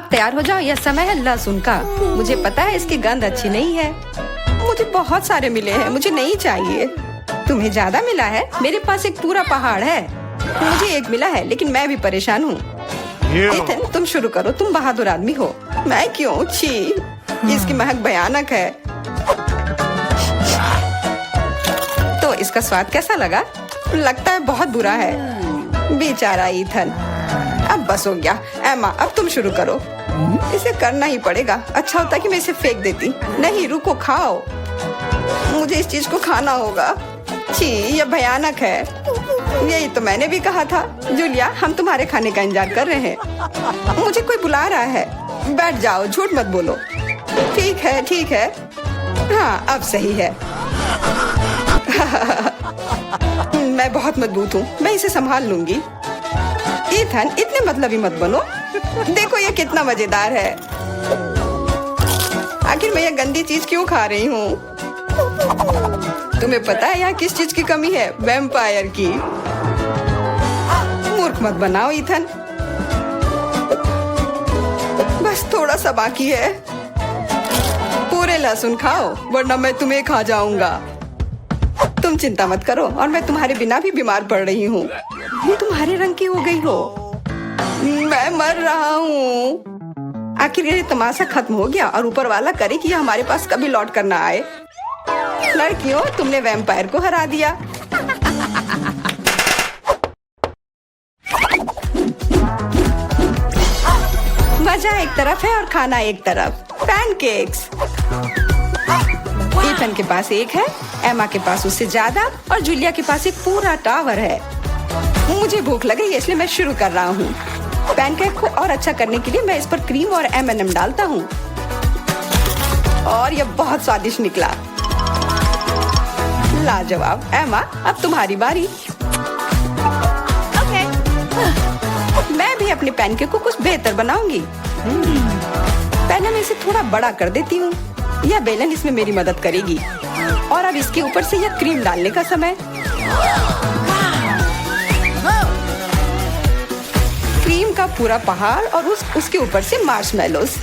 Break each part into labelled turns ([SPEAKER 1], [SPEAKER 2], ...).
[SPEAKER 1] अब तैयार हो जाओ, यह समय है लहसुन का। मुझे पता है इसकी गंध अच्छी नहीं है। मुझे बहुत सारे मिले हैं, मुझे नहीं चाहिए। तुम्हें ज्यादा मिला है? मेरे पास एक पूरा पहाड़ है। मुझे एक मिला है, लेकिन मैं भी परेशान हूँ। इथन, तुम शुरू करो, तुम बहादुर आदमी हो। मैं क्यों? छी, इसकी महक भयानक है। तो इसका स्वाद कैसा लगा? लगता है बहुत बुरा है। बेचारा इथन। अब बस हो गया। एमा, अब तुम शुरू करो। इसे करना ही पड़ेगा। अच्छा होता कि मैं इसे फेंक देती। नहीं, रुको, खाओ। मुझे इस चीज को खाना होगा। छी, यह भयानक है। यही तो मैंने भी कहा था। जूलिया, हम तुम्हारे खाने का इंतजार कर रहे हैं। मुझे कोई बुला रहा है। बैठ जाओ, झूठ मत बोलो। ठीक है, ठीक है। हाँ, अब सही है। मैं बहुत मजबूत हूँ, मैं इसे संभाल लूंगी। इथन, इतने मतलबी मत बनो। देखो ये कितना मजेदार है। आखिर मैं ये गंदी चीज क्यों खा रही हूँ? तुम्हें पता है यहाँ किस चीज की कमी है? वैम्पायर की। मूर्ख मत बनाओ इथन। बस थोड़ा सा बाकी है। पूरे लहसुन खाओ, वरना मैं तुम्हें खा जाऊंगा। तुम चिंता मत करो, और मैं तुम्हारे बिना भी बीमार पड़ रही हूँ। तुम्हारे रंग की हो गई हो। मैं मर रहा हूँ। आखिर ये तमाशा खत्म हो गया, और ऊपर वाला करे कि यह हमारे पास कभी लौट कर ना आए। लड़कियों, तुमने वैम्पायर को हरा दिया। मजा एक तरफ है और खाना एक तरफ। पैनकेक्स। इथन के पास एक है, एमा के पास उससे ज्यादा, और जूलिया के पास एक पूरा टावर है। मुझे भूख लगी, इसलिए मैं शुरू कर रहा हूँ। पैनकेक को और अच्छा करने के लिए मैं इस पर क्रीम और M&M डालता हूँ, और यह बहुत स्वादिष्ट निकला। लाजवाब। एमा, अब तुम्हारी बारी। ओके। मैं भी अपने पैनकेक को कुछ बेहतर बनाऊंगी। पहले मैं इसे थोड़ा बड़ा कर देती हूँ। यह बेलन इसमें मेरी मदद करेगी। और अब इसके ऊपर से यह क्रीम डालने का समय। क्रीम का पूरा पहाड़, और उसके ऊपर से मार्शमेलोस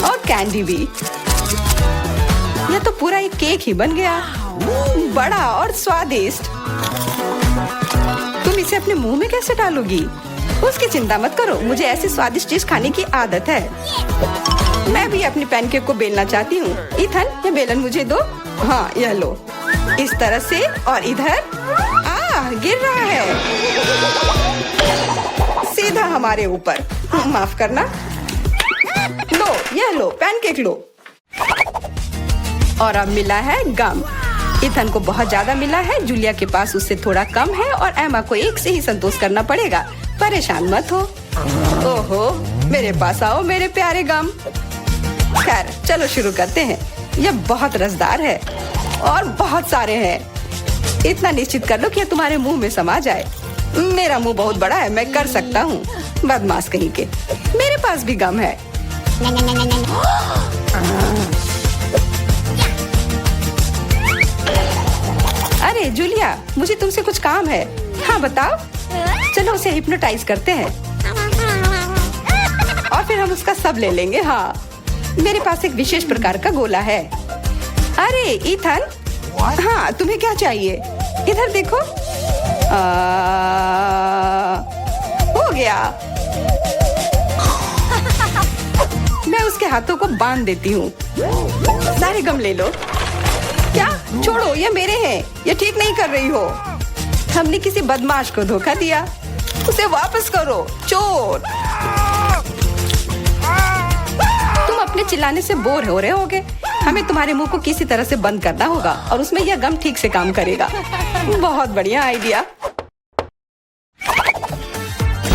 [SPEAKER 1] और कैंडी भी। यह तो पूरा एक केक ही बन गया, बड़ा और स्वादिष्ट। तुम इसे अपने मुंह में कैसे डालोगी? उसकी चिंता मत करो, मुझे ऐसी स्वादिष्ट चीज खाने की आदत है। मैं भी अपनी पैनकेक को बेलना चाहती हूँ। इथन, ये बेलन मुझे दो। हाँ, यह लो। इस तरह से, और इधर। गिर रहा है सीधा हमारे ऊपर। माफ करना। लो, यह लो, पैनकेक लो। और अब मिला है गम। इथन को बहुत ज्यादा मिला है, जूलिया के पास उससे थोड़ा कम है, और एमा को एक से ही संतोष करना पड़ेगा। परेशान मत हो। ओहो, मेरे पास आओ मेरे प्यारे गम। खैर, चलो शुरू करते हैं। यह बहुत रसदार है, और बहुत सारे हैं। इतना निश्चित कर लो कि यह तुम्हारे मुंह में समा जाए। मेरा मुंह बहुत बड़ा है, मैं कर सकता हूँ। बदमाश कहीं के। मेरे पास भी गम है। अरे जूलिया, मुझे तुमसे कुछ काम है। हाँ, बताओ। चलो उसे हिप्नोटाइज करते हैं, और फिर हम उसका सब ले लेंगे। हाँ, मेरे पास एक विशेष प्रकार का गोला है। अरे इथन, हाँ, तुम्हें क्या चाहिए? इधर देखो। हो गया। मैं उसके हाथों को बांध देती हूँ। सारे गम ले लो। क्या? छोड़ो, ये मेरे हैं। ये ठीक नहीं कर रही हो। हमने किसी बदमाश को धोखा दिया। उसे वापस करो, चोर। तुम अपने चिल्लाने से बोर हो रहे होगे। हमें तुम्हारे मुंह को किसी तरह से बंद करना होगा, और उसमें यह गम ठीक से काम करेगा। बहुत बढ़िया आइडिया।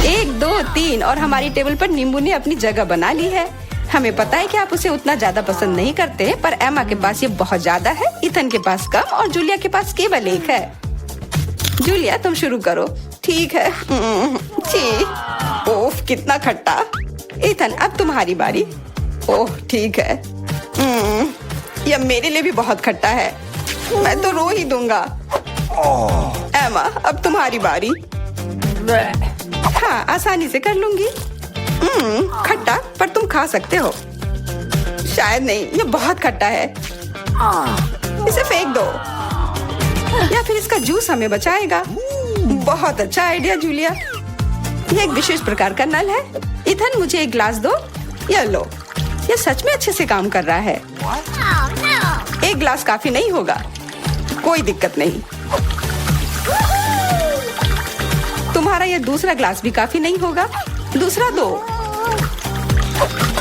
[SPEAKER 1] 1, 2, 3, और हमारी टेबल पर नींबू ने अपनी जगह बना ली है। हमें पता है कि आप उसे उतना ज्यादा पसंद नहीं करते, पर एमा के पास ये बहुत ज्यादा है, इथन के पास कम, और जूलिया के पास केवल एक है। जूलिया, तुम शुरू करो। ठीक है। ओह, कितना खट्टा। इथन, अब तुम्हारी बारी। ओह, ठीक है। यह मेरे लिए भी बहुत खट्टा है। मैं तो रो ही दूंगा। एमा, अब तुम्हारी बारी। हाँ, आसानी से कर लूंगी। खट्टा, पर तुम खा सकते हो। शायद नहीं, ये बहुत खट्टा है। इसे फेंक दो, या फिर इसका जूस हमें बचाएगा। बहुत अच्छा आइडिया जूलिया। ये एक विशेष प्रकार का नल है। इथन, मुझे एक ग्लास दो। ये लो, ये सच में अच्छे से काम कर रहा है। एक ग्लास काफी नहीं होगा, कोई दिक्कत नहीं। तुम्हारा ये दूसरा ग्लास भी काफी नहीं होगा, दूसरा दो।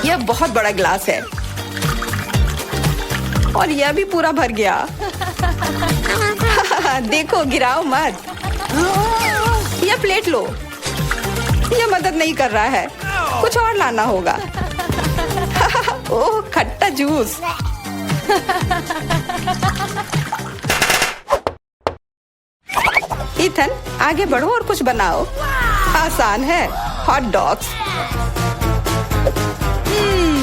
[SPEAKER 1] यह बहुत बड़ा ग्लास है और यह भी पूरा भर गया। देखो, गिराओ मत। यह प्लेट लो। यह मदद नहीं कर रहा है, कुछ और लाना होगा। ओह, खट्टा जूस। इथन, आगे बढ़ो और कुछ बनाओ। आसान है, हॉट डॉग्स।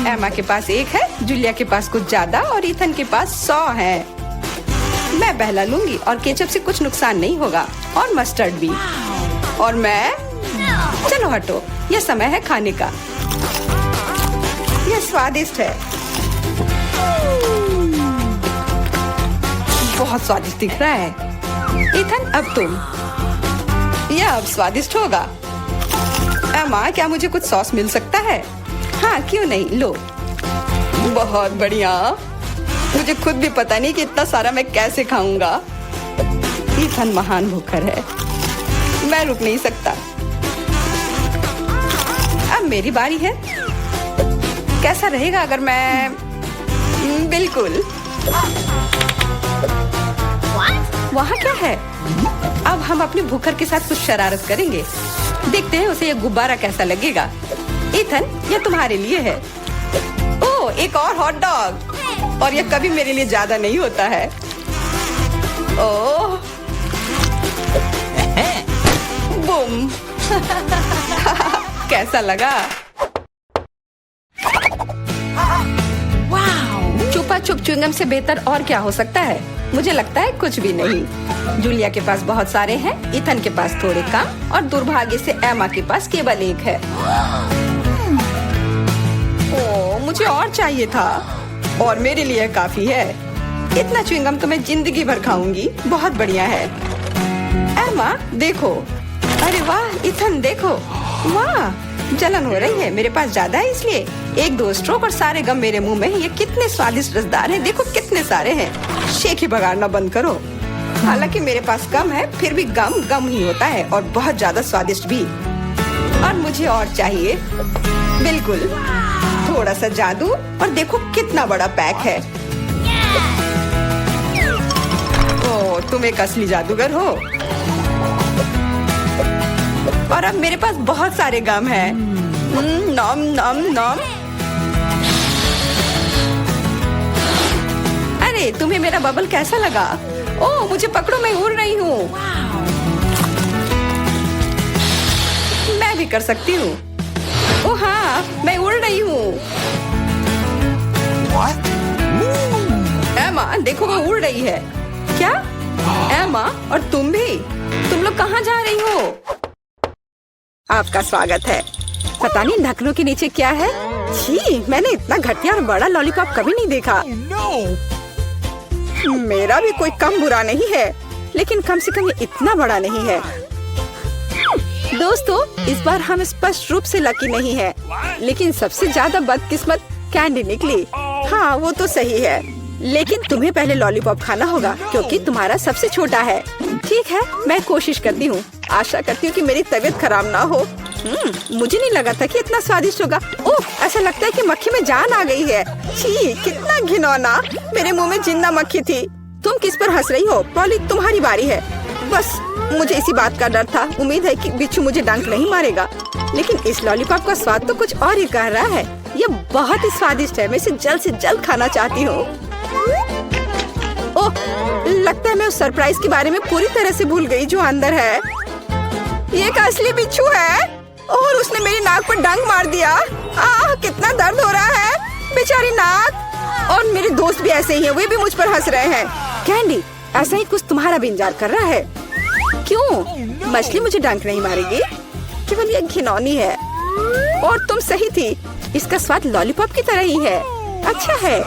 [SPEAKER 1] एमा के पास एक है, जूलिया के पास कुछ ज्यादा और इथन के पास 100 है। मैं पहला लूंगी और केचप से कुछ नुकसान नहीं होगा, और मस्टर्ड भी। और मैं, चलो हटो, यह समय है खाने का। यह स्वादिष्ट है, बहुत स्वादिष्ट दिख रहा है। इथन, अब तुम। यह अब स्वादिष्ट होगा। एमा, क्या मुझे कुछ सॉस मिल सकता है? हाँ, क्यों नहीं, लो। बहुत बढ़िया। मुझे खुद भी पता नहीं कि इतना सारा मैं कैसे खाऊंगा। इथन महान भूखर है, मैं रुक नहीं सकता। अब मेरी बारी है। कैसा रहेगा अगर मैं, बिल्कुल। वहाँ क्या है? अब हम अपने भूखर के साथ कुछ शरारत करेंगे। देखते हैं उसे यह गुब्बारा कैसा लगेगा। इथन, यह तुम्हारे लिए है। ओह, एक और हॉट डॉग। और यह कभी मेरे लिए ज्यादा नहीं होता है। ओह, बूम। कैसा लगा? छुपा छुप च्युइंगम से बेहतर और क्या हो सकता है? मुझे लगता है कुछ भी नहीं। जूलिया के पास बहुत सारे हैं, इथन के पास थोड़े कम, और दुर्भाग्य से एमा के पास केवल एक है। ओह, मुझे और चाहिए था, और मेरे लिए काफी है। इतना च्युइंगम तो मैं जिंदगी भर खाऊंगी। बहुत बढ़िया है। एमा, देखो। अरे वाह, इथन देखो। वाह, जलन हो रही है। मेरे पास ज्यादा है, इसलिए 1-2 स्ट्रोक और सारे गम मेरे मुंह में। ये कितने स्वादिष्ट रसदार हैं। देखो कितने सारे हैं। शेख ही बगाड़ना बंद करो। हालांकि मेरे पास कम है, फिर भी गम गम ही होता है, और बहुत ज्यादा स्वादिष्ट भी। और मुझे और चाहिए। बिल्कुल, थोड़ा सा जादू, और देखो कितना बड़ा पैक है। ओह, तुम एक असली जादूगर हो। और अब मेरे पास बहुत सारे गम हैं। नॉम नॉम नॉम। अरे, तुम्हें मेरा बबल कैसा लगा? ओह, मुझे पकड़ो, मैं उड़ रही हूँ। मैं भी कर सकती हूँ। ओह हाँ, मैं उड़ रही हूँ। एमा, देखो वो उड़ रही है। क्या? एमा, और तुम भी? तुम लोग कहाँ जा रही हो? आपका स्वागत है। पता नहीं ढक्कनों के नीचे क्या है। छी, मैंने इतना घटिया और बड़ा लॉलीपॉप कभी नहीं देखा। मेरा भी कोई कम बुरा नहीं है, लेकिन कम से कम ये इतना बड़ा नहीं है। दोस्तों, इस बार हम स्पष्ट रूप से लकी नहीं है, लेकिन सबसे ज्यादा बदकिस्मत कैंडी निकली। हाँ, वो तो सही है, लेकिन तुम्हें पहले लॉलीपॉप खाना होगा क्योंकि तुम्हारा सबसे छोटा है। ठीक है, मैं कोशिश करती हूँ। आशा करती हूँ कि मेरी तबीयत खराब ना हो। मुझे नहीं लगा था कि इतना स्वादिष्ट होगा। ओह, ऐसा लगता है कि मक्खी में जान आ गई है। छी, कितना घिनौना। मेरे मुंह में जिंदा मक्खी थी। तुम किस पर हंस रही हो? पॉली, तुम्हारी बारी है। बस मुझे इसी बात का डर था। उम्मीद है कि बिच्छू मुझे डंक नहीं मारेगा। लेकिन इस लॉलीपॉप का स्वाद तो कुछ और ही कह रहा है। ये बहुत ही स्वादिष्ट है। मैं इसे जल्द से जल्द खाना चाहती हूँ। ओह, लगता है मैं उस सरप्राइज के बारे में पूरी तरह से भूल गई जो अंदर है। ये एक असली बिच्छू है और उसने मेरी नाक पर डंक मार दिया। कितना दर्द हो रहा है, बेचारी नाक। और मेरे दोस्त भी ऐसे ही हैं, वे भी मुझ पर हंस रहे हैं। कैंडी, ऐसा ही कुछ तुम्हारा भी इंतजार कर रहा है। क्यों? मछली मुझे डंक नहीं मारेगी। केवल ये घिनौनी है। और तुम सही थी, इसका स्वाद लॉलीपॉप की तरह ही है। अच्छा है।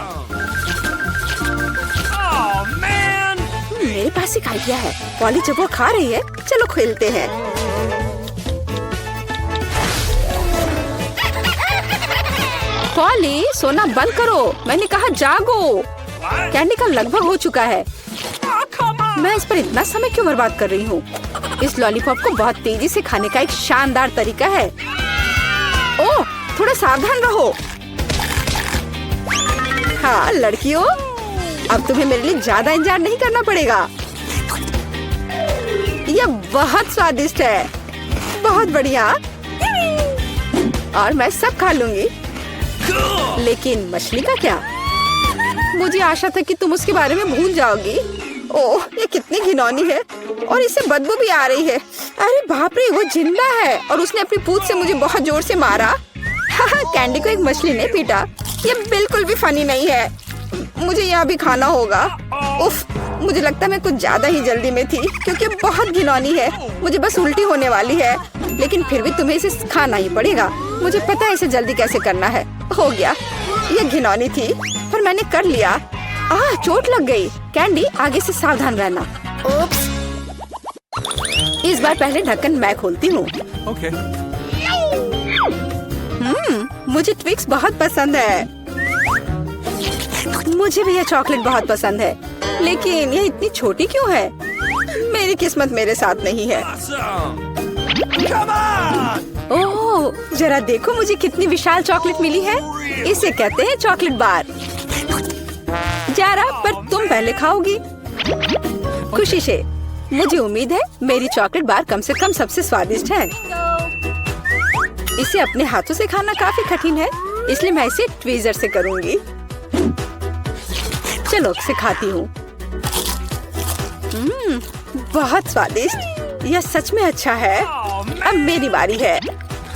[SPEAKER 1] मेरे पास एक आइडिया है। पॉली जब वो खा रही है, चलो खेलते हैं। पॉली सोना बंद करो, मैंने कहा जागो। कैंडी का लगभग हो चुका है। मैं इस पर इतना समय क्यों बर्बाद कर रही हूँ? इस लॉलीपॉप को बहुत तेजी से खाने का एक शानदार तरीका है। ओह, थोड़ा सावधान रहो। हाँ लड़कियों, अब तुम्हें मेरे लिए ज्यादा इंतजार नहीं करना पड़ेगा। यह बहुत स्वादिष्ट है, बहुत बढ़िया। और मैं सब खा लूंगी। लेकिन मछली का क्या? मुझे आशा था कि तुम उसके बारे में भूल जाओगी। ओह, ये कितनी घिनौनी है और इससे बदबू भी आ रही है। अरे बाप रे, वो जिंदा है और उसने अपनी पूंछ से मुझे बहुत जोर से मारा। कैंडी को एक मछली ने पीटा। ये बिल्कुल भी फनी नहीं है। मुझे यह भी खाना होगा। उफ, मुझे लगता है मैं कुछ ज्यादा ही जल्दी में थी क्योंकि बहुत घिनौनी है। मुझे बस उल्टी होने वाली है, लेकिन फिर भी तुम्हें इसे खाना ही पड़ेगा। मुझे पता है इसे जल्दी कैसे करना है। हो गया, ये घिनौनी थी पर मैंने कर लिया। चोट लग गई। कैंडी, आगे से सावधान रहना। ओप्स। इस बार पहले ढक्कन मैं खोलती हूँ।
[SPEAKER 2] Okay.
[SPEAKER 1] मुझे ट्विक्स बहुत पसंद है। मुझे भी यह चॉकलेट बहुत पसंद है, लेकिन यह इतनी छोटी क्यों है? मेरी किस्मत मेरे साथ नहीं है। ओह, जरा देखो मुझे कितनी विशाल चॉकलेट मिली है। इसे कहते हैं चॉकलेट बार। जरा, पर तुम पहले खाओगी। खुशी से। मुझे उम्मीद है मेरी चॉकलेट बार कम से कम सबसे स्वादिष्ट है। इसे अपने हाथों से खाना काफी कठिन है, इसलिए मैं इसे ट्वीजर से करूंगी। चलो इसे खाती हूँ। बहुत स्वादिष्ट। यह सच में अच्छा है। अब मेरी बारी है।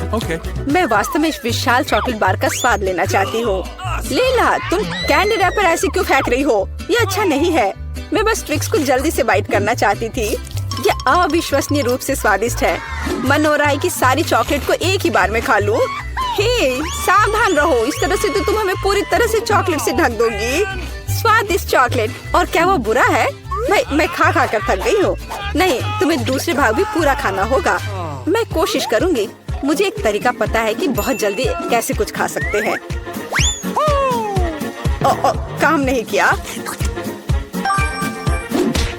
[SPEAKER 2] Okay.
[SPEAKER 1] मैं वास्तव में इस विशाल चॉकलेट बार का स्वाद लेना चाहती हूँ। लीला, तुम कैंडी रैपर ऐसे क्यों फेंक रही हो? ये अच्छा नहीं है। मैं बस ट्विक्स को जल्दी से बाइट करना चाहती थी। यह अविश्वसनीय रूप से स्वादिष्ट है। मन हो रहा है कि सारी चॉकलेट को एक ही बार में खा लूं। हे, सावधान रहो, इस तरह से तो तुम हमें पूरी तरह से चॉकलेट से ढक दोगी। स्वादिष्ट चॉकलेट। और क्या वो बुरा है? मैं खा खा कर थक गई हूँ। नहीं, तुम्हें दूसरे भाग भी पूरा खाना होगा। मैं कोशिश करूँगी। मुझे एक तरीका पता है कि बहुत जल्दी कैसे कुछ खा सकते हैं। काम नहीं किया।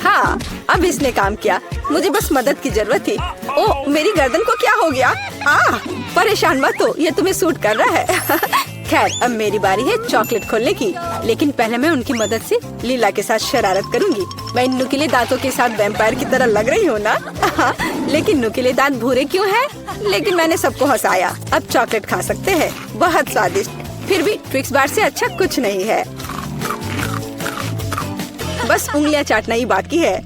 [SPEAKER 1] हाँ, अब इसने काम किया। मुझे बस मदद की जरूरत थी। ओह, मेरी गर्दन को क्या हो गया? परेशान मत हो, ये तुम्हें सूट कर रहा है। खैर, अब मेरी बारी है चॉकलेट खोलने की। लेकिन पहले मैं उनकी मदद से लीला के साथ शरारत करूंगी। मैं इन नुकीले दांतों के साथ वैम्पायर की तरह लग रही हूँ ना? लेकिन नुकीले दांत भूरे क्यों हैं? लेकिन मैंने सबको हंसाया। अब चॉकलेट खा सकते हैं। बहुत स्वादिष्ट। फिर भी ट्विक्स बार से अच्छा कुछ नहीं है। बस उंगलियां चाटना ही बाकी है।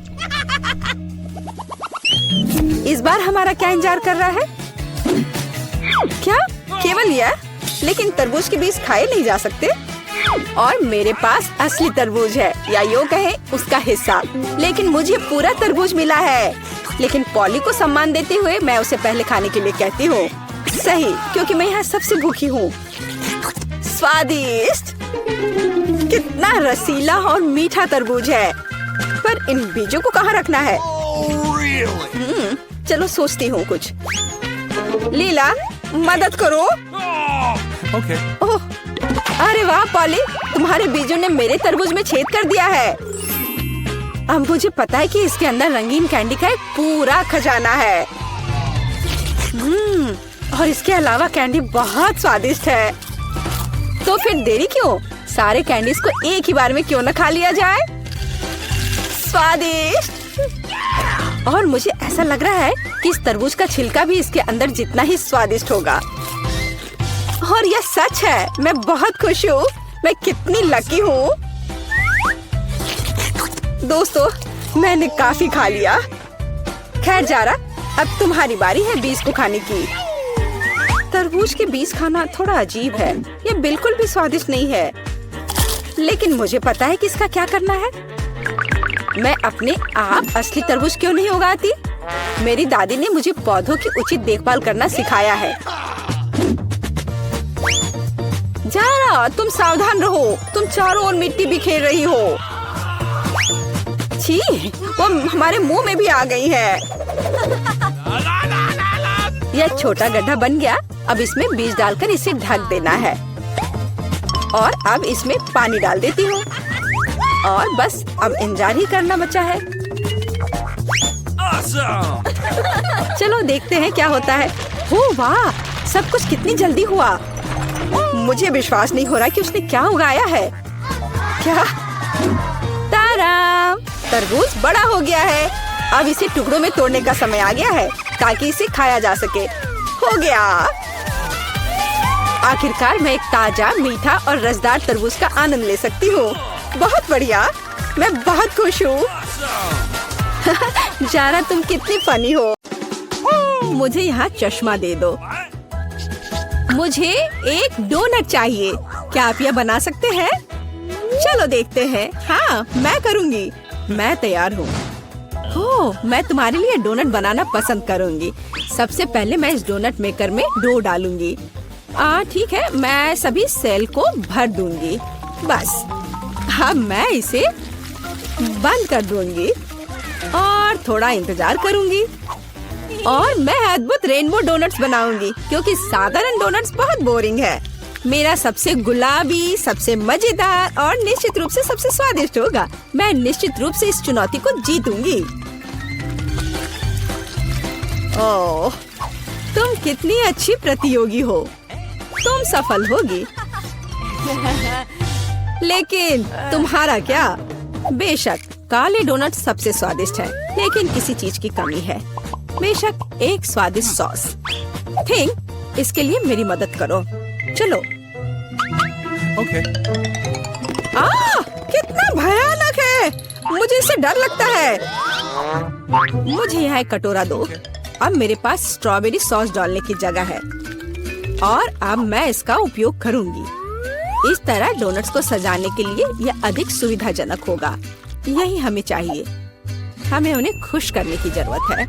[SPEAKER 1] इस बार हमारा क्या इंतजार कर रहा है? क्या केवल यह? लेकिन तरबूज के बीज खाए नहीं जा सकते। और मेरे पास असली तरबूज है, या यूं कहें उसका हिस्सा। लेकिन मुझे पूरा तरबूज मिला है। लेकिन पॉली को सम्मान देते हुए मैं उसे पहले खाने के लिए कहती हूँ। सही, क्योंकि मैं यहाँ सबसे भूखी हूँ। स्वादिष्ट। कितना रसीला और मीठा तरबूज है। पर इन बीजों को कहाँ रखना है? चलो सोचती हूँ कुछ। लीला, मदद करो।
[SPEAKER 2] Okay.
[SPEAKER 1] ओह, अरे वाह पॉली, तुम्हारे बीजों ने मेरे तरबूज में छेद कर दिया है। अब मुझे पता है कि इसके अंदर रंगीन कैंडी का एक पूरा खजाना है। और इसके अलावा कैंडी बहुत स्वादिष्ट है। तो फिर देरी क्यों? सारे कैंडीज को एक ही बार में क्यों न खा लिया जाए? स्वादिष्ट। और मुझे ऐसा लग रहा है कि इस तरबूज का छिलका भी इसके अंदर जितना ही स्वादिष्ट होगा। और यह सच है। मैं बहुत खुश हूँ। मैं कितनी लकी हूँ। दोस्तों, मैंने काफी खा लिया। खैर जारा, अब तुम्हारी बारी है बीज को खाने की। तरबूज के बीज खाना थोड़ा अजीब है। ये बिल्कुल भी स्वादिष्ट नहीं है। लेकिन मुझे पता है कि इसका क्या करना है। मैं अपने आप असली तरबूज क्यों नहीं उगाती? मेरी दादी ने मुझे पौधों की उचित देखभाल करना सिखाया है। जारा, तुम सावधान रहो, तुम चारों ओर मिट्टी बिखेर रही हो। छी, वो हमारे मुंह में भी आ गई है। यह छोटा गड्ढा बन गया। अब इसमें बीज डालकर इसे ढक देना है और अब इसमें पानी डाल देती हूँ और बस अब इंतजार ही करना बचा है। चलो देखते हैं क्या होता है। ओह वाह, सब कुछ कितनी जल्दी हुआ। मुझे विश्वास नहीं हो रहा कि उसने क्या उगाया है। क्या? ताराम, तरबूज बड़ा हो गया है। अब इसे टुकड़ों में तोड़ने का समय आ गया है ताकि इसे खाया जा सके। हो गया। आखिरकार मैं एक ताजा, मीठा और रसदार तरबूज का आनंद ले सकती हूँ। बहुत बढ़िया, मैं बहुत खुश हूँ। जारा, तुम कितनी फनी हो। मुझे यहाँ चश्मा दे दो। मुझे एक डोनट चाहिए। क्या आप यह बना सकते हैं? चलो देखते हैं। हाँ, मैं करूँगी। मैं तैयार हूँ। ओह, मैं तुम्हारे लिए डोनट बनाना पसंद करूँगी। सबसे पहले मैं इस डोनट मेकर में डो डालूंगी। ठीक है, मैं सभी सेल को भर दूंगी। बस अब मैं इसे बंद कर दूंगी और थोड़ा इंतजार करूंगी और मैं अद्भुत रेनबो डोनट्स बनाऊंगी क्योंकि साधारण डोनट्स बहुत बोरिंग है। मेरा सबसे गुलाबी, सबसे मजेदार और निश्चित रूप से सबसे स्वादिष्ट होगा। मैं निश्चित रूप से इस चुनौती को जीतूंगी। ओह, तुम कितनी अच्छी प्रतियोगी हो। तुम सफल होगी। लेकिन तुम्हारा क्या? बेशक काले डोनट सबसे स्वादिष्ट है, लेकिन किसी चीज की कमी है। बेशक एक स्वादिष्ट सॉस। थिंक, इसके लिए मेरी मदद करो। चलो।
[SPEAKER 2] Okay.
[SPEAKER 1] कितना भयानक है। मुझे इससे डर लगता है। मुझे यहाँ एक कटोरा दो। अब मेरे पास स्ट्रॉबेरी सॉस डालने की जगह है और अब मैं इसका उपयोग करूंगी। इस तरह डोनट्स को सजाने के लिए यह अधिक सुविधाजनक होगा। यही हमें चाहिए। हमें उन्हें खुश करने की जरूरत है।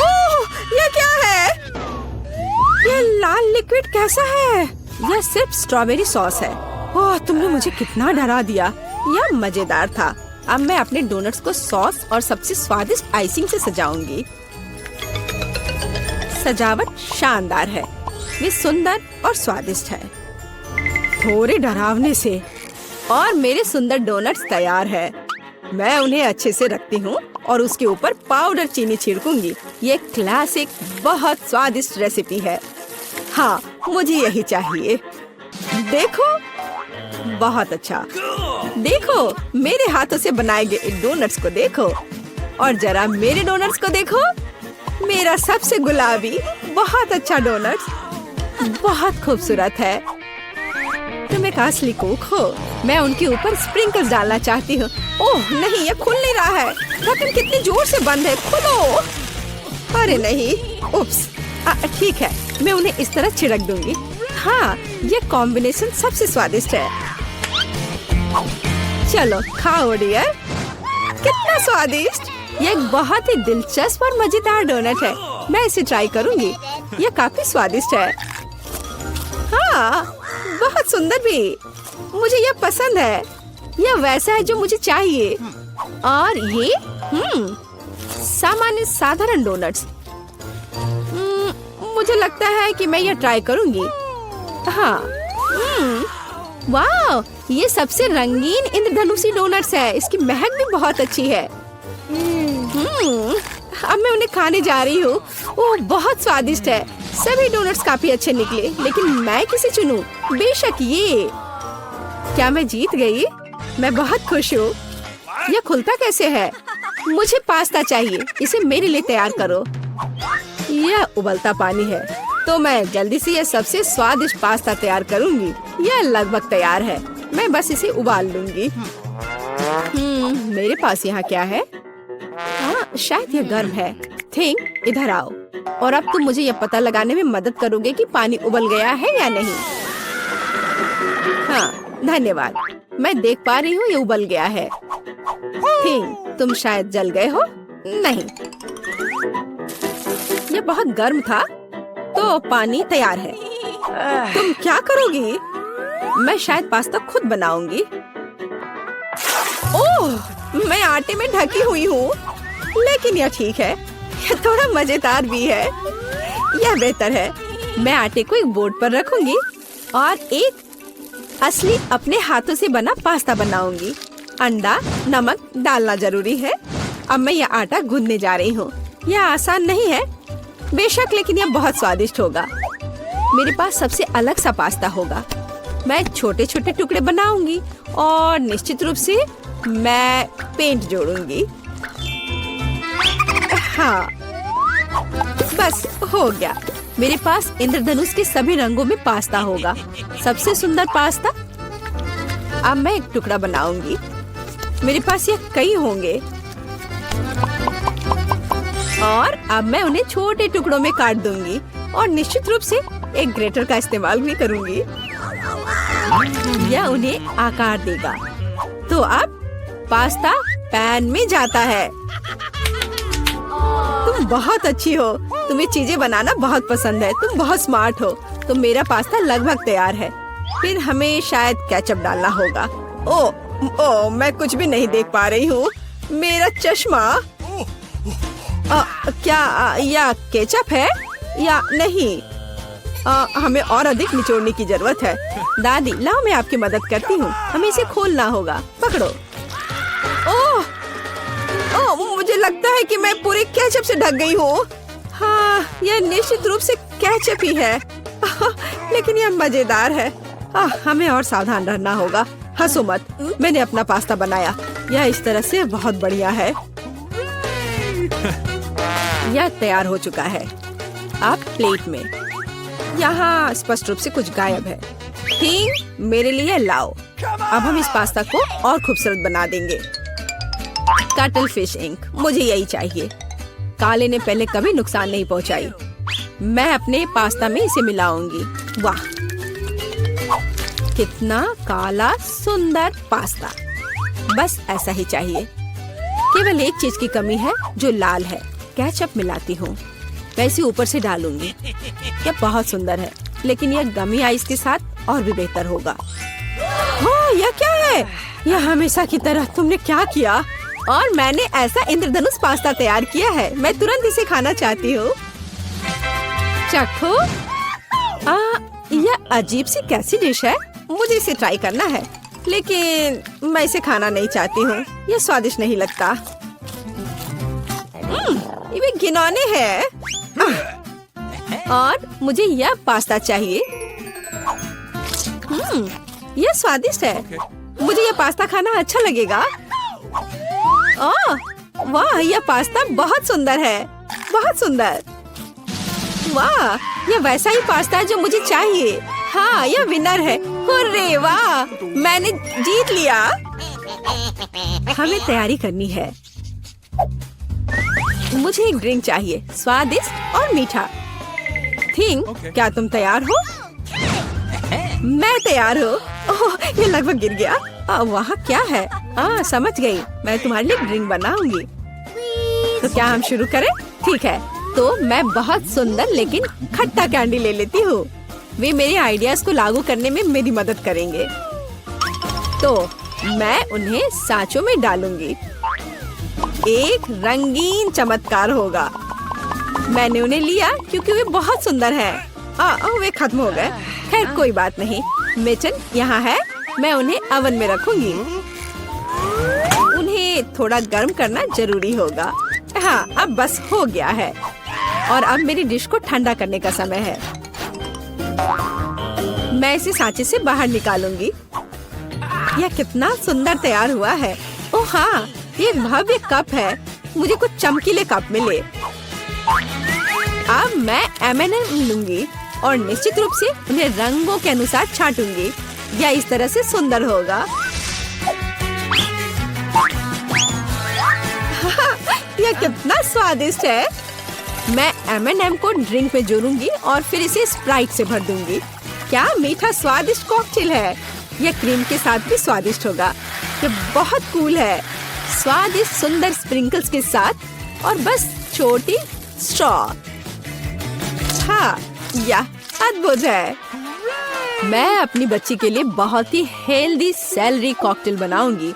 [SPEAKER 1] ओह, यह क्या है? यह लाल लिक्विड कैसा है? यह सिर्फ स्ट्रॉबेरी सॉस है। ओह, तुमने मुझे कितना डरा दिया। यह मजेदार था। अब मैं अपने डोनट्स को सॉस और सबसे स्वादिष्ट आइसिंग से सजाऊंगी। सजावट शानदार है। वे सुंदर और स्वादिष्ट है। थोड़े डरावने से। और मेरे सुंदर डोनट्स तैयार है। मैं उन्हें अच्छे से रखती हूँ और उसके ऊपर पाउडर चीनी छिड़कूंगी। ये क्लासिक बहुत स्वादिष्ट रेसिपी है। हाँ, मुझे यही चाहिए। देखो, बहुत अच्छा। देखो, मेरे हाथों से बनाए गए डोनट्स को देखो और जरा मेरे डोनट्स को देखो। मेरा सबसे गुलाबी, बहुत अच्छा डोनट्स। बहुत खूबसूरत है। तुम एक असली कुक हो। मैं उनके ऊपर स्प्रिंकल्स डालना चाहती हूँ। ओह नहीं, ये खुल नहीं रहा है। ढक्कन कितनी जोर से बंद है। खोलो। अरे नहीं, उप्स। ठीक है, मैं उन्हें इस तरह छिड़क दूंगी। हाँ, ये कॉम्बिनेशन सबसे स्वादिष्ट है। चलो खाओ डियर। कितना स्वादिष्ट। ये एक बहुत ही दिलचस्प और मजेदार डोनट है। मैं इसे ट्राई करूंगी। ये काफी स्वादिष्ट है। हाँ, बहुत सुंदर भी। मुझे यह पसंद है। यह वैसा है जो मुझे चाहिए। और ये सामान्य साधारण डोनट्स। मुझे लगता है कि मैं यह ट्राई करूंगी। हाँ, वाह, ये सबसे रंगीन इंद्रधनुषी डोनट्स है। इसकी महक भी बहुत अच्छी है। अब मैं उन्हें खाने जा रही हूँ। ओह, बहुत स्वादिष्ट है। सभी डोनट्स काफी अच्छे निकले, लेकिन मैं किसे चुनूं? बेशक ये। क्या मैं जीत गई? मैं बहुत खुश हूँ। यह खुलता कैसे है? मुझे पास्ता चाहिए। इसे मेरे लिए तैयार करो। यह उबलता पानी है, तो मैं जल्दी से यह सबसे स्वादिष्ट पास्ता तैयार करूंगी। यह लगभग तैयार है। मैं बस इसे उबाल लूंगी। मेरे पास यहाँ क्या है? हाँ, शायद यह गर्म है। थिंक, इधर आओ। और अब तुम मुझे यह पता लगाने में मदद करोगे कि पानी उबल गया है या नहीं। हाँ, धन्यवाद। मैं देख पा रही हूँ ये उबल गया है। थिंक, तुम शायद जल गए हो। नहीं,
[SPEAKER 3] जब बहुत गर्म था तो पानी तैयार है। तुम क्या करोगी? मैं शायद पास्ता खुद बनाऊंगी। ओह, मैं आटे में ढकी हुई हूँ, लेकिन यह ठीक है। यह थोड़ा मजेदार भी है। यह बेहतर है। मैं आटे को एक बोर्ड पर रखूंगी और एक असली अपने हाथों से बना पास्ता बनाऊंगी। अंडा, नमक डालना जरूरी है। अब मैं यह आटा गूंदने जा रही हूँ। यह आसान नहीं है बेशक, लेकिन यह बहुत स्वादिष्ट होगा। मेरे पास सबसे अलग सा पास्ता होगा। मैं छोटे छोटे टुकड़े बनाऊंगी और निश्चित रूप से मैं पेंट जोड़ूंगी। हाँ, बस हो गया। मेरे पास इंद्रधनुष के सभी रंगों में पास्ता होगा। सबसे सुंदर पास्ता। अब मैं एक टुकड़ा बनाऊंगी। मेरे पास ये कई होंगे और अब मैं उन्हें छोटे टुकड़ों में काट दूंगी और निश्चित रूप से एक ग्रेटर का इस्तेमाल भी करूंगी। यह उन्हें आकार देगा। तो अब पास्ता पैन में जाता है। तुम बहुत अच्छी हो। तुम्हें चीजें बनाना बहुत पसंद है। तुम बहुत स्मार्ट हो। तो मेरा पास्ता लगभग तैयार है। फिर हमें शायद केचप डालना होगा। ओ, मैं कुछ भी नहीं देख पा रही हूँ। मेरा चश्मा। क्या यह केचप है या नहीं? हमें और अधिक निचोड़ने की जरूरत है। दादी, लाओ मैं आपकी मदद करती हूँ। हमें इसे खोलना होगा। पकड़ो। ओह, मुझे लगता है कि मैं पूरे केचप से ढक गई हूँ। हाँ, यह निश्चित रूप से केचप ही है। लेकिन यह मजेदार है। हमें और सावधान रहना होगा। हंसो मत, मैंने अपना पास्ता बनाया। यह इस तरह से बहुत बढ़िया है। यह तैयार हो चुका है। अब प्लेट में। यहाँ स्पष्ट रूप से कुछ गायब है। ठीक, मेरे लिए लाओ। अब हम इस पास्ता को और खूबसूरत बना देंगे। कटल फिश इंक, मुझे यही चाहिए। काले ने पहले कभी नुकसान नहीं पहुंचाई। मैं अपने पास्ता में इसे मिलाऊंगी। वाह, कितना काला सुंदर पास्ता। बस ऐसा ही चाहिए। केवल एक चीज की कमी है जो लाल है। केचप मिलाती हूँ। मैं इसे ऊपर से डालूंगी। यह बहुत सुंदर है, लेकिन यह गमी आइस के साथ और भी बेहतर होगा। हाँ, यह क्या है? यह हमेशा की तरह तुमने क्या किया? और मैंने ऐसा इंद्रधनुष पास्ता तैयार किया है। मैं तुरंत इसे खाना चाहती हूँ। चखो। यह अजीब सी कैसी डिश है? मुझे इसे ट्राई करना है, लेकिन मैं इसे खाना नहीं चाहती हूँ। यह स्वादिष्ट नहीं लगता। ये घिनौने है। और मुझे यह पास्ता चाहिए। यह स्वादिष्ट है। मुझे यह पास्ता खाना अच्छा लगेगा। वाह, यह पास्ता बहुत सुंदर है। बहुत सुंदर। वाह, यह वैसा ही पास्ता है जो मुझे चाहिए। हाँ, यह विनर है। हुर्रे, वाह, मैंने जीत लिया। हमें तैयारी करनी है। मुझे एक ड्रिंक चाहिए, स्वादिष्ट और मीठा। थिंग, क्या तुम तैयार हो? मैं तैयार हूँ। ओह, ये लगभग गिर गया। वहाँ क्या है? समझ गई। मैं तुम्हारे लिए ड्रिंक बनाऊंगी। तो क्या हम शुरू करें? ठीक है। तो मैं बहुत सुंदर लेकिन खट्टा कैंडी ले लेती हूँ। वे मेरे आइडियाज को लागू करने में मेरी मदद करेंगे। तो मैं उन्हें सांचों में डालूंगी। एक रंगीन चमत्कार होगा। मैंने उन्हें लिया क्योंकि वे बहुत सुंदर हैं। वे खत्म हो गए। खैर, कोई बात नहीं। मेचन यहाँ है। मैं उन्हें ओवन में रखूंगी। उन्हें थोड़ा गर्म करना जरूरी होगा। हाँ, अब बस हो गया है। और अब मेरी डिश को ठंडा करने का समय है। मैं इसे सांचे से बाहर निकालूंगी। यह कितना सुंदर तैयार हुआ है। ओह हाँ, ये भव्य कप है। मुझे कुछ चमकीले कप मिले। अब मैं M&M लूंगी और निश्चित रूप से उन्हें रंगों के अनुसार छांटूंगी। यह इस तरह से सुंदर होगा। यह कितना स्वादिष्ट है। मैं M&M को ड्रिंक में जोड़ूंगी और फिर इसे स्प्राइट से भर दूंगी। क्या मीठा स्वादिष्ट कॉकटेल है। यह क्रीम के साथ भी स्वादिष्ट होगा। यह बहुत कूल है। स्वादिष्ट सुंदर स्प्रिंकल्स के साथ और बस छोटी स्ट्रॉ। हाँ, यह अद्भुत है। मैं अपनी बच्ची के लिए बहुत ही हेल्दी सेलरी कॉकटेल बनाऊंगी।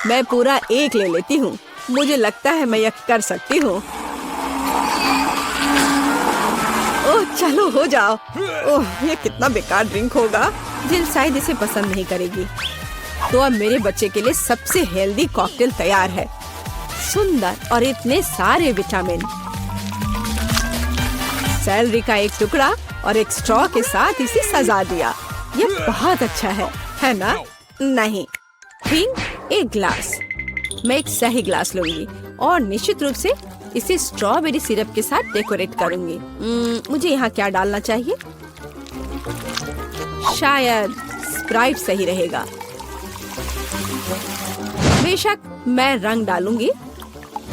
[SPEAKER 3] मैं पूरा एक ले लेती हूँ। मुझे लगता है मैं यह कर सकती हूँ। ओह चलो हो जाओ। ओह ये कितना बेकार ड्रिंक होगा। जिल शायद इसे पसंद नहीं करेगी। तो अब मेरे बच्चे के लिए सबसे हेल्दी कॉकटेल तैयार है। सुंदर और इतने सारे विटामिन। सेलरी का एक टुकड़ा और एक स्ट्रॉ के साथ इसे सजा दिया। ये बहुत अच्छा है ना? नहीं, थिंग एक ग्लास। मैं एक सही ग्लास लूंगी और निश्चित रूप से इसे स्ट्रॉबेरी सिरप के साथ डेकोरेट करूंगी। मुझे यहाँ क्या डालना चाहिए? शायद स्प्राइट सही रहेगा। बेशक मैं रंग डालूंगी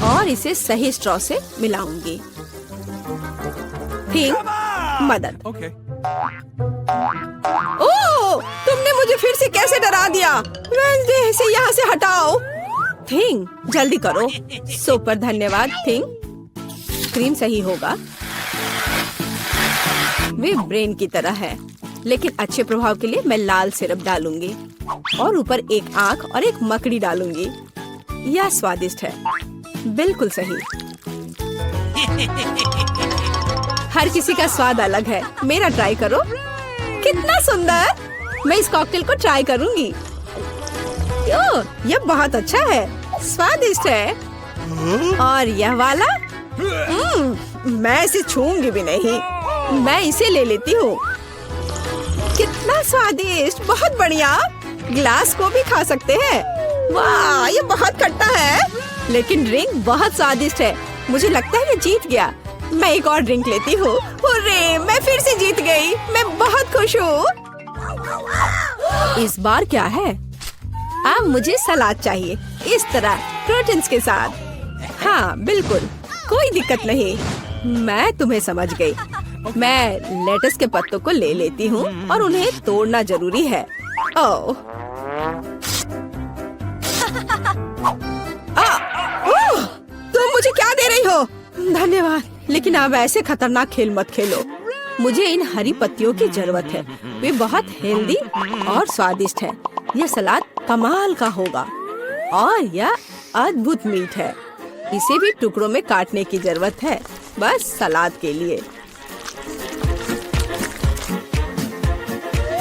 [SPEAKER 3] और इसे सही स्ट्रॉ से मिलाऊंगी। थिंग मदद।
[SPEAKER 2] Okay.
[SPEAKER 3] ओह, तुमने मुझे फिर से कैसे डरा दिया? वेंसडे इसे यहाँ से हटाओ। थिंग जल्दी करो। सुपर धन्यवाद थिंग। क्रीम सही होगा। वे ब्रेन की तरह है, लेकिन अच्छे प्रभाव के लिए मैं लाल सिरप डालूंगी और ऊपर एक आंख और एक मकड़ी डालूंगी। यह स्वादिष्ट है, बिल्कुल सही। हर किसी का स्वाद अलग है। मेरा ट्राई करो। कितना सुंदर। मैं इस कॉकटेल को ट्राई करूंगी। यह बहुत अच्छा है, स्वादिष्ट है। और यह वाला मैं इसे छूंगी भी नहीं। मैं इसे ले लेती हूँ। कितना स्वादिष्ट, बहुत बढ़िया। ग्लास को भी खा सकते हैं। वाह ये बहुत खट्टा है, लेकिन ड्रिंक बहुत स्वादिष्ट है। मुझे लगता है मैं जीत गया। मैं एक और ड्रिंक लेती हूँ। हुर्रे, मैं फिर से जीत गई। मैं बहुत खुश हूँ। इस बार क्या है? अब मुझे सलाद चाहिए, इस तरह प्रोटीन्स के साथ। हाँ बिल्कुल, कोई दिक्कत नहीं। मैं तुम्हें समझ गई। मैं लेटस के पत्तों को ले लेती हूँ और उन्हें तोड़ना जरूरी है। ओह तुम मुझे क्या दे रही हो? धन्यवाद, लेकिन अब ऐसे खतरनाक खेल मत खेलो। मुझे इन हरी पत्तियों की जरूरत है। वे बहुत हेल्दी और स्वादिष्ट है। यह सलाद कमाल का होगा और यह अद्भुत मीठ है। इसे भी टुकड़ों में काटने की जरूरत है, बस सलाद के लिए।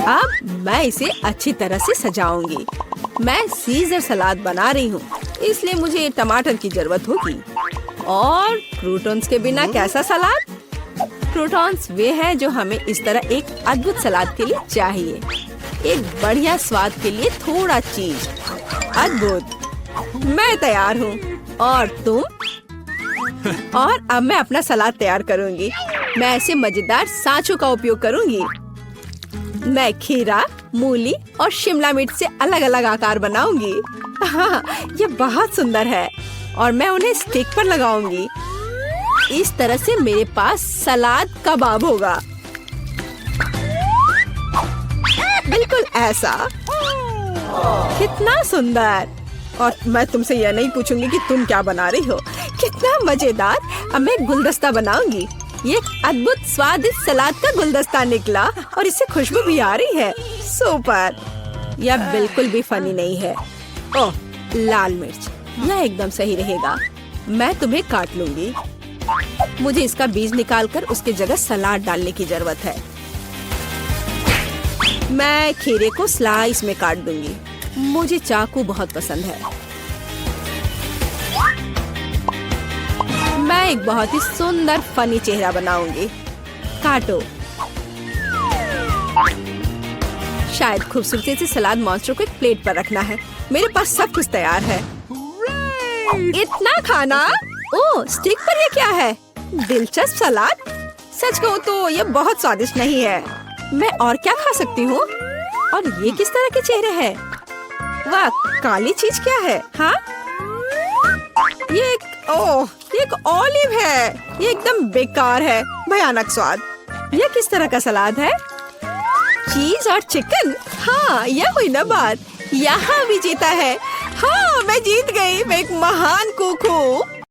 [SPEAKER 3] अब मैं इसे अच्छी तरह से सजाऊंगी। मैं सीजर सलाद बना रही हूँ, इसलिए मुझे टमाटर की जरूरत होगी। और क्रूटॉन्स के बिना कैसा सलाद? क्रूटॉन्स वे हैं जो हमें इस तरह एक अद्भुत सलाद के लिए चाहिए। एक बढ़िया स्वाद के लिए थोड़ा चीज। अद्भुत। मैं तैयार हूँ। और तुम? और अब मैं अपना सलाद तैयार करूँगी। मैं ऐसे मजेदार सांचों का उपयोग करूँगी। मैं खीरा, मूली और शिमला मिर्च से अलग अलग आकार बनाऊंगी। हाँ, ये बहुत सुंदर है और मैं उन्हें स्टिक पर लगाऊंगी। इस तरह से मेरे पास सलाद कबाब होगा। बिल्कुल ऐसा। कितना सुंदर। और मैं तुमसे यह नहीं पूछूंगी कि तुम क्या बना रही हो। कितना मजेदार। अब मैं गुलदस्ता बनाऊंगी। ये एक अद्भुत स्वादिष्ट सलाद का गुलदस्ता निकला और इससे खुशबू भी आ रही है। सुपर। यह बिल्कुल भी फनी नहीं है। ओह, लाल मिर्च, यह एकदम सही रहेगा। मैं तुम्हें काट लूंगी। मुझे इसका बीज निकालकर उसके जगह सलाद डालने की जरूरत है। मैं खीरे को स्लाइस में काट दूंगी। मुझे चाकू बहुत पसंद है। मैं एक बहुत ही सुंदर फनी चेहरा बनाऊंगी। काटो। शायद खूबसूरती से सलाद मॉन्स्टर को एक प्लेट पर रखना है। मेरे पास सब कुछ तैयार है। इतना खाना? ओह, स्टिक पर ये क्या है? दिलचस्प सलाद। सच कहूँ तो ये बहुत स्वादिष्ट नहीं है। मैं और क्या खा सकती हूँ? और ये किस तरह के चेहरे हैं? वाह, काली चीज क्या है? हाँ, ये एक ऑलिव है। ये एकदम बेकार है, भयानक स्वाद। ये किस तरह का सलाद है? चीज और चिकन। हाँ, यह हुई ना बात। यहाँ भी जीता है। हाँ, मैं जीत गई। मैं एक महान कुक हूँ।